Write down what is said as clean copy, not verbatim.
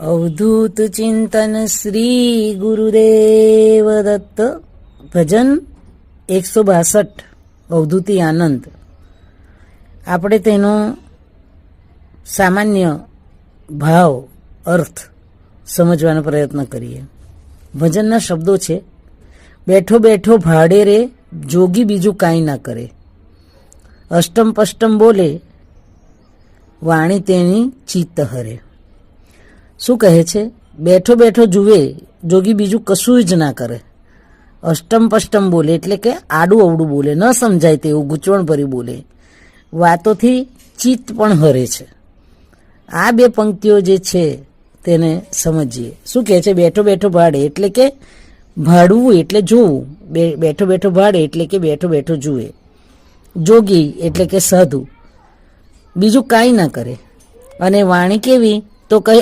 અવધૂત ચિંતન શ્રી ગુરુદેવ દત્ત. ભજન 162 અવધૂતી આનંદ. આપણે તેનો સામાન્ય ભાવ અર્થ સમજવાનો પ્રયત્ન કરીએ. ભજનના શબ્દો છે: બેઠો બેઠો ભાડે રે, જોગી બીજું કાંઈ ના કરે. અષ્ટમ પષ્ટમ બોલે, વાણી તેની ચિત્ત હરે. શું કહે છે? બેઠો બેઠો જુએ, જોગી બીજું કશું જ ના કરે. અષ્ટમ પષ્ટમ બોલે એટલે કે આડું અવડું બોલે, ન સમજાય તેવું ગૂંચવણ ભરી બોલે. વાતોથી ચિત્ત પણ હરે છે. આ બે પંક્તિઓ જે છે તેને સમજીએ. શું કહે છે? બેઠો બેઠો ભાડે એટલે કે ભાડવું એટલે જોવું. બેઠો બેઠો ભાડે એટલે કે બેઠો બેઠો જુએ. જોગી એટલે કે સાધુ બીજું કાંઈ ના કરે. અને વાણી કેવી? તો કઈ